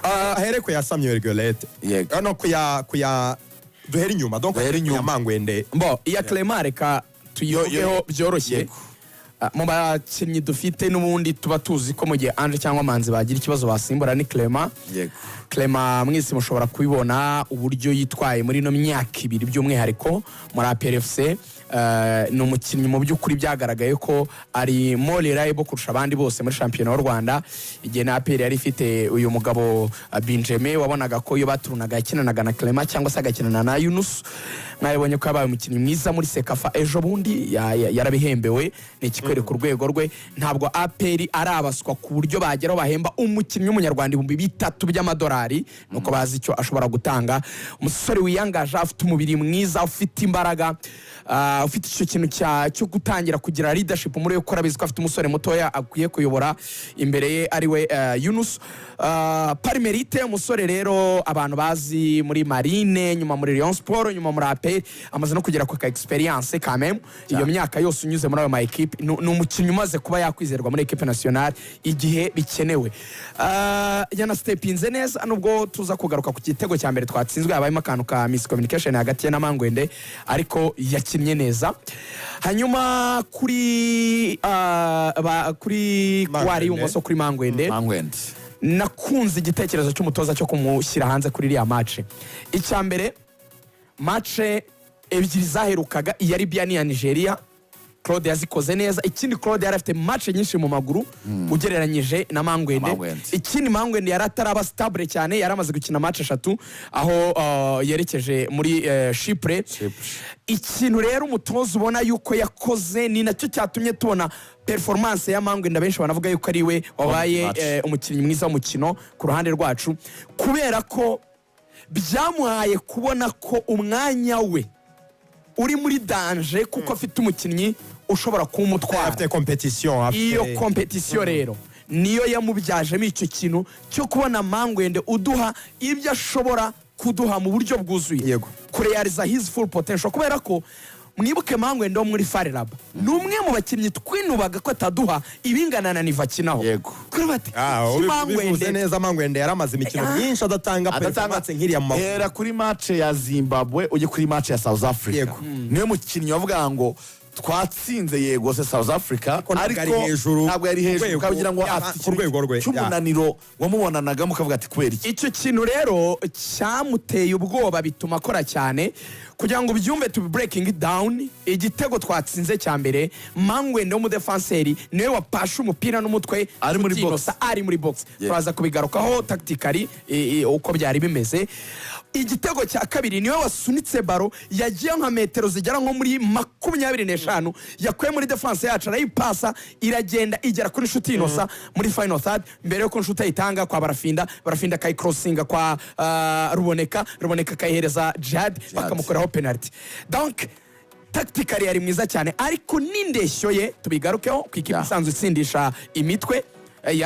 ahere ko yasamye Rigolette no kuya duhera inyuma donc ya Mangwende bo iya Clement reka tuyogeho byoroshye mu bakinnyi dufite n'ubundi tuba tuzi ko mu gihe Ange cyangwa Manzi bagira ikibazo basimbura ni Clement. Clement mwese mushobora kubibona uburyo yitwaye muri no myaka ibiri by'umwihariko muri APRFC. Ni umukinnyi mu by'ukuri byagaragaye ko ari more reliable kurusha abandi bose muri shampiyona y'u Rwanda. Igihe na APR yari ifite uyu mugabo Benjamin wabonaga ko iyo baturunaga yakinanaga na Clement cyangwa se agakinana na Yunus. Mwabonye ko yabaye umukinnyi mwiza muri Sekafa ejo bundi yarabihembewe. Ni ikikwereka urwego rwe. Ntabwo APR arabaswa ku buryo bageraho bahemba umukinnyi w'umunyarwanda 3,000 by'amadolari nuko bazi icyo ashobora gutanga. Umusore wiyangaje afite umubiri mwiza ufite imbaraga ufite icyo kintu cyo gutangira kugira leadership muri yo gukora bizi ko afite umusore mutoya akwiye kuyobora imbere ye ari we Yunus. Parimerite umusore rero abantu bazi muri Marine nyuma muri Lyon Sport nyuma muri APR amaze no kugera ku experience quand même iyo myaka yose unyuze muri ayo ma equipe ni umukinnyi umaze kuba yakwizerwa muri equipe nationale igihe bikenewe. Yana stepinze neza nubwo tuza kugaruka ku gitego cya mbere twatsinzwe yabayemo akantu ka miscommunication hagati na Mangwende ariko yakinnye neza. Hanyuma kuri kwari umuso kuri Mangwende nakunze igitekerezo cy'umutoza cyo kumushyira hanze kuri iriya match. Icyambere match ebyiri zaherukaga iya Libya ni ya Nigeria Claude yazikoze neza. Ikindi Claude yari afite match nyinshi mu maguru ugereranyije na Mangwende. Ikindi Mangwende yari ataraba stable cyane yaramaze gukina match 3 aho yerekeje muri Chypre. Ikintu rero umutoza ubona yuko yakoze ni nacyo cyatumye tubona performance ya Mangwende benshi banavuga yuko ari we wabaye umukinnyi mwiza w'umukino ku ruhande rwacu kubera ko byamuhaye kubona ko umwanya we uri muri danger kuko afite umukinnyi ushobora kumutwara afite competition iyo competition rero niyo yamubyajemo icyo kintu cyo kubona Mangwende uduha ibyo ashobora kuduha mu buryo bwuzuye kurealiza his full potential kubera ko mwibuke Mangwende wo muri Farelab numwe mu bakinnyi twinubaga ko ataduha ibingana na niva kinaho kuri bati Mangwende neza Mangwende yaramaze imikino myinshi adatanga performance nkiriya mu era kuri match ya Zimbabwe uje kuri match ya South Africa niyo mukinnyi wavuga ngo twatsinze yego se South Africa ariko ntabwo yari hejuru kagira ngo ku rwego rwe cy'umunaniro wamubonanaga mukavuga ati kweri icyo kintu rero cyamuteye ubwoba bituma akora cyane kugira ngo byumve to breaking it down. Igitego twatsinze cya mbere Mangwende wo mu defenseur niwe wapasha umupira n'umutwe ari muri box turaza kubigarukaho tactically uko byari bimeze. Igitego cya kabiri niwe wasunitse baro yagiye nka metero zigera nko muri 25 yakuye muri defense yacu arayipasa iragenda igera kuri inshuti inosa muri final third mbere yo ko inshuti ayitanga kwa barafinda kai crossinga kwa ruboneka kayihereza Jihad bakamukoraho penalty. Donc tactically yari mwiza cyane ariko n'indeshyo ye tubigarukeho ku ikipe isanzwe itsindisha imitwe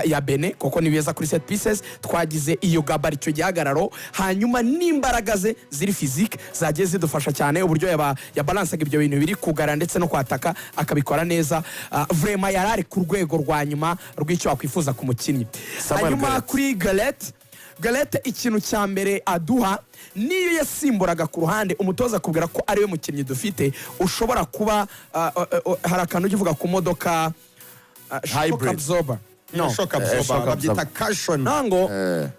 ya Benin koko nibeza kuri set pieces twagize iyo gabari cyo gihagararo hanyuma n'imbaraga ze ziri physique zagiye zidufasha cyane uburyo ya balanceaga ibyo bintu biri kugara ndetse no kwataka akabikora neza. Vraiment yarari ku rwego rwa nyuma rw'icyo akwifuza ku mukinnyi. Hanyuma kuri Galette ikintu cya mbere aduha niyo yasimburaga ku ruhande umutoza kubwira ko ari we mukinnyi dufite ushobora kuba hari akantu ukivuga ku modoka shock absorber shock absorber babyita cushion nango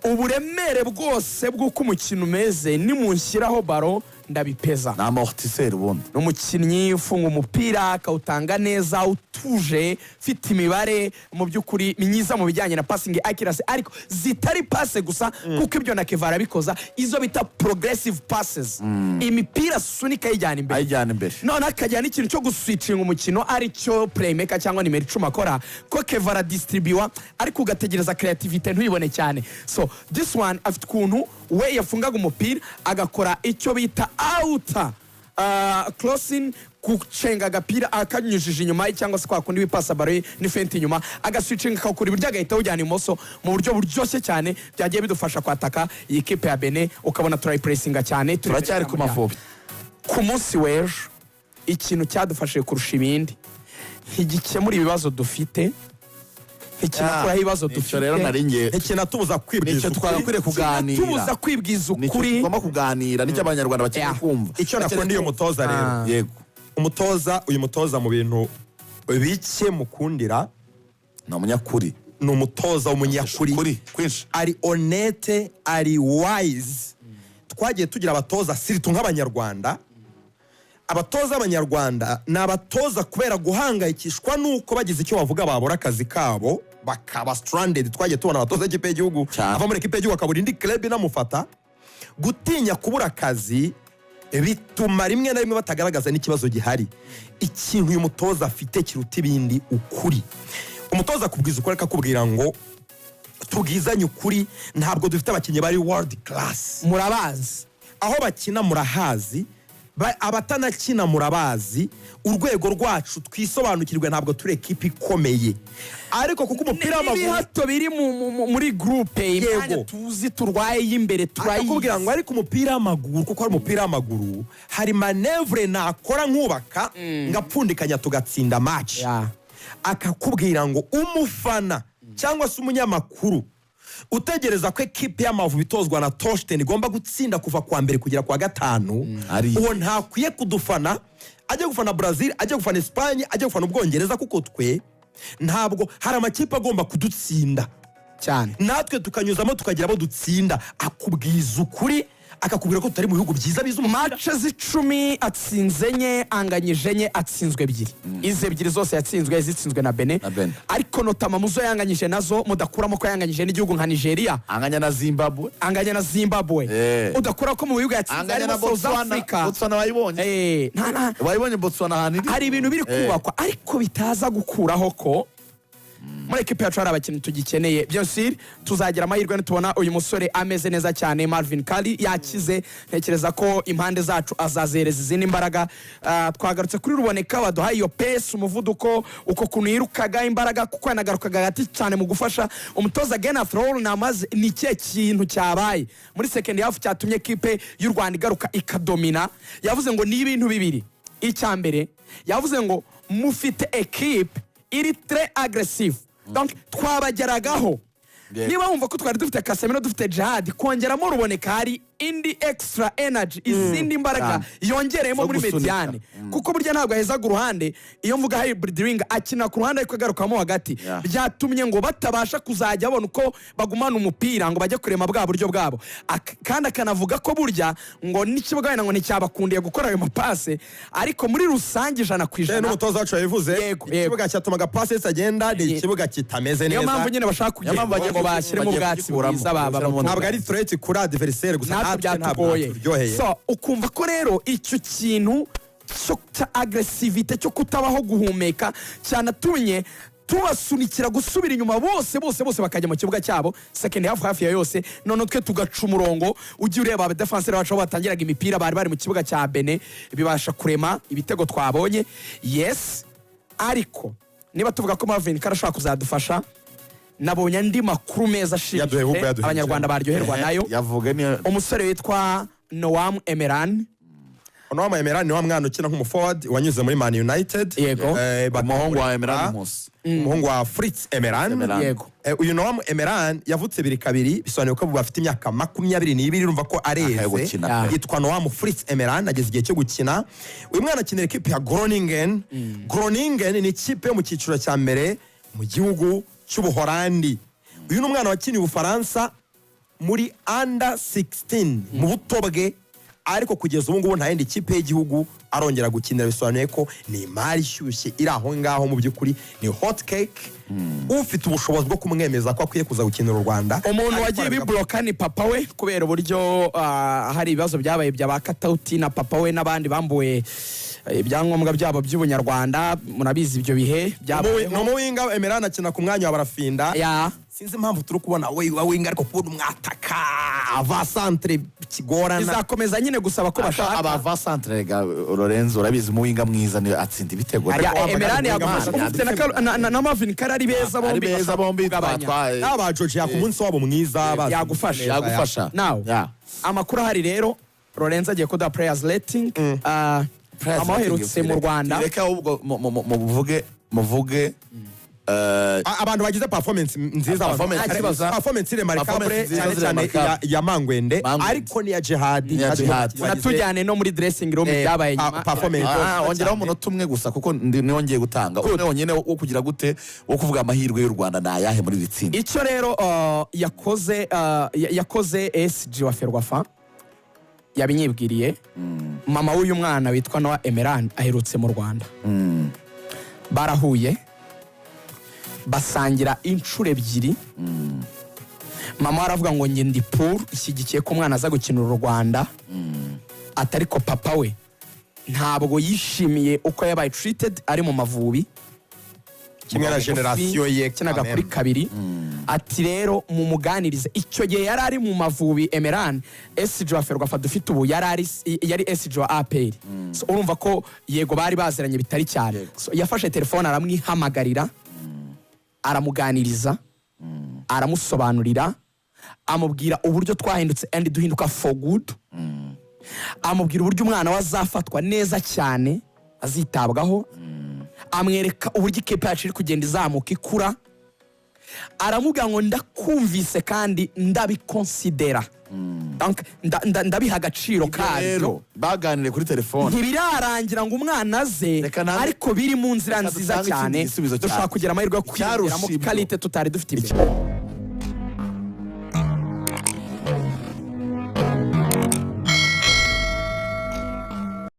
uburemere bwose bw'uko umukino umeze nimunshyiraho baro ndabipeza na amortisseur ubundi n'umukinnyi ufunga umupira akawutanga neza utuje ufite imibare mu by'ukuri myiza mu bijyanye na passing accuracy ariko zitari passe gusa kuko ibyo na Kevara bikoza izo bita progressive passes imipira sunika yijyana imbere none akajyana ikintu cyo guswitchinga umukino ari cyo playmaker cyangwa nimero 10 akora ko Kevara distribuwa ariko ugategereza creativity ntuyibone cyane. So this one afite kuntu we yafungaga umupira agakora icyo bita outer crossing kucenga agapira akanyujije inyuma cyangwa se kwa kundi wipasa baro ni fenti inyuma agaswitchinga akakora iburyo agahita ujyana imoso mu buryo buryoshye cyane byagiye bidufasha kwataka iyi kipe ya Benin ukabona try pressinga cyane turacyari ku Amavubi ku munsi w'ejo. Ikintu cyadufashije kurusha ibindi ntigikemura ibibazo dufite ntikinakuraho ibibazo dufite rero naringiye ntikinatubuza kwibwiza nicyo twagakwiriye kuganira tubuza kwibwiza nicyo ukuri tugomba kuganira nicyo abanyarwanda bakeneye kumva icyo nakunda iyo mutoza rero yego uyu mutoza mu bintu bike mukundira ni umunyakuri ni umutoza w'umunyakuri ari honete ari wise twagiye tugira abatoza siritu nk'abanyarwanda abatoza b'abanyarwanda ni abatoza kubera guhangayikishwa nuko bagize icyo bavuga babura akazi kabo bakaba stranded. Twagiye tubona abatoza ikipe y'igihugu ava muri ikipe y'igihugu akabura indi club inamufata. Gutinya kubura akazi bituma rimwe na rimwe batagaragaza n'ikibazo gihari. Ikintu uyu mutoza afite kiruta ibindi ukuri. Umutoza akubwiza ukuri akakubwira ngo tubwizanye ukuri, ntabwo dufite abakinnyi bari world class. Murabazi aho bakina murahazi, abatanakina murabazi, urwego rwacu twisobanukirwe ntabwo turi ekipe ikomeye. Ariko kuko umupira w'amaguru ibihato biri muri groupe imyanya tuzi turwaye y'imbere turayikubwira ngo ariko umupira w'amaguru kuko ari umupira w'amaguru hari manevre nakora nkubaka ngapfundikanya tugatsinda match. Akakubwira ngo umufana cyangwa se umunyamakuru utegereza ko ekipe y'Amavubi itozwa na Toshten igomba gutsinda kuva kwa mbere kugera kwa gatanu, uwo ntakwiye kudufana ajya gufana Brazil, ajya gufana Espagne, ajya gufana Ubwongereza, kuko twe ntabwo hari amakipe agomba kudutsinda cyane, natwe tukanyuzamo tukagira abo dutsinda. Akubwiza ukuri akakubwira ko tutari mu bihugu byiza biza match zi10 atsinze enye anganyije enye atsinzwe ebyiri. Ize ebyiri zose yatsinzwe zitsinzwe na Benin. Ariko notama muzo yanganyije nazo mudakuramo ko yanganyije n'igihugu nka Nigeria, anganya na Zimbabwe, udakura ko mu bihugu yatsinze na South Africa. Botswana wayibonye wayibonye Botswana haniri. Hari ibintu biri kubakwa ariko bitaza gukuraho ko muri ekipe yacu hari abakinnyi tugikeneye. Byose tuzagira amahirwe nitubona uyu musore ameze neza cyane. Marvin Kali yakize, ntekereza ko impande zacu azazereza izindi imbaraga. Twagarutse kuri Ruboneka baduhaye iyo pace, umuvuduko, uko kuntu yirukaga imbaraga, kuko yanagarukaga gati cyane mu gufasha umutoza. Again after all namaze ni cye kintu cyabaye muri second half cyatumye ekipe y'u Rwanda igaruka ikadomina. Yavuze ngo ni ibintu bibiri. Icyambere yavuze ngo mufite ekipe iri très agressive, donc twabageragaho. Niba wumva ko twari dufite Casemiro, dufite Jihad, kongeramo Ruboneka hari indi extra energy, izindi imbaraga yongereyemo muri mediane, kuko burya ntabwo ahezaga uruhande. Iyo mvuga hybrid wing akina ku ruhande ariko agarukamo hagati, byatumye ngo batabasha kuzajya abona uko bagumana umupira ngo bajye kurema bwa buryo bwabo. Kandi akanavuga ko burya ngo n'ikibuga wenda ngo nticyabakundiye gukora ayo mapase, ariko muri rusange 100%. N'umutoza wacu yabivuze ikibuga cyatumaga pase agenda ni ikibuga kitameze neza. Niyo mpamvu nyine bashaka kugira ngo bashyire mu bwatsi bwiza ntabwo ari threat kuri adversaire gusa byatugoye. So ukumva ko rero icyo kintu cyo aggressivity cyo kutabaho guhumeka cyanatumye tubasunikira gusubira inyuma bose bakajya mu kibuga cyabo second half hafi ya yose. None twe tugaca umurongo, ugiye ureba aba defenseur bacu batangiraga imipira bari mu kibuga cya Benin, bibasha kurema ibitego twabonye. Yes, ariko niba tuvuga ko Marvin karashaka kuzadufasha, nabonye andi makuru meza ashimishije abanyarwanda baryoherwa nayo. Umusore witwa Noam Emeran. Noam Emeran ni wa mwana ukina nk'umuforward wanyuze muri Man United. Yego. Umuhungu wa Emeran umuhungu wa Fritz Emeran. Yego. Uyu Noam Emeran yavutse 2002, bisobanuye ko bafite imyaka 22, urumva ko areze. Yitwa Noam Fritz Emeran, ageze igihe cyo gukina. Uyu mwana akinira equipe ya Groningen. Groningen ni ikipe yo mu cyiciro cya mbere mu gihugu cy'Ubuholandi. Uyu n'umwana wakiniye Ubufaransa muri under 16 mu buto bwe, ariko kugeza ubu ngubu nta yindi kipe y'igihugu arongera gukinira. Bisobanuye ko ni imari ishyushye iri aho ngaho, mu by'ukuri ni hot cake. Ufite ubushobozi bwo kumwemeza ko akwiye kuza gukinira u Rwanda. Umuntu wagiye bibloka ni papa we, kubera uburyo hari ibibazo byabaye by'abakatauti na papa we n'abandi bambuwe ibyangombwa byabo by'ubunyarwanda. Murabizi ibyo bihe byabaye. No muwinga Emeran akina ku mwanya wa Barafinda. Sinzi impamvu turi kubona winga ariko kubona umwataka ava centre kigorana. Izakomeza nyine gusaba ko bashaka aba centre ga Lorenzo, urabizi mu winga mwiza ni atsinda ibitego. Emeran yagufasha ufite na Marvin Karari beza bombi twatwaye aba George ku munsi wabo mwiza yagufasha. Now amakuru hari rero Lorenzo agiye kuda players rating amaherutse mu Rwanda. Reka ubwo muvuge abantu bagize performance nziza, performance remarkable cyane cyane ya Mangwende, ariko ni ya Jihad. Natujyane no muri dressing room byabaye nyuma performance. Ongeraho umunota umwe gusa kuko niwongeye gutanga umwe wonyene wo kugira gute wo kuvuga amahirwe y'u Rwanda na yahe muri ritsinda. Icyo rero yakoze SG wa Ferwafa yabinyibwiriye. Mama w'uyu mwana witwa Noah Emeran aherutse mu Rwanda, barahuye basangira inshuro ebyiri. Mama aravuga ngo nge ndi pour ishyigikiye ko umwana aza gukinira u Rwanda, atari ko papa we ntabwo yishimiye uko yabaye treated ari mu Mavubi, kimwe na generation ye kinaga kuri kabiri. Ati rero mu muganirize icyo gihe yari ari mu Mavubi Emeran, SG wa Ferwafa dufite ubu yari SG wa APR. So urumva ko yego bari baziranye bitari cyane. So yafashe telefone aramwihamagarira, aramuganiriza, aramusobanurira, amubwira uburyo twahindutse and duhinduka for good. Amubwira uburyo umwana wazafatwa neza cyane, azitabwaho. Amwereka uburyo ikipe yacu iri kugenda izamuka ikura. Aramubwira ngo ndakumvise kandi ndabikonsidera, ndabiha agaciro kabyo. Baganire kuri telefone, ntibirarangira ngo umwana aze, ariko biri mu nzira nziza cyane dushaka kugira amahirwe yo kwiyongeramo kalite tutari dufite imbere.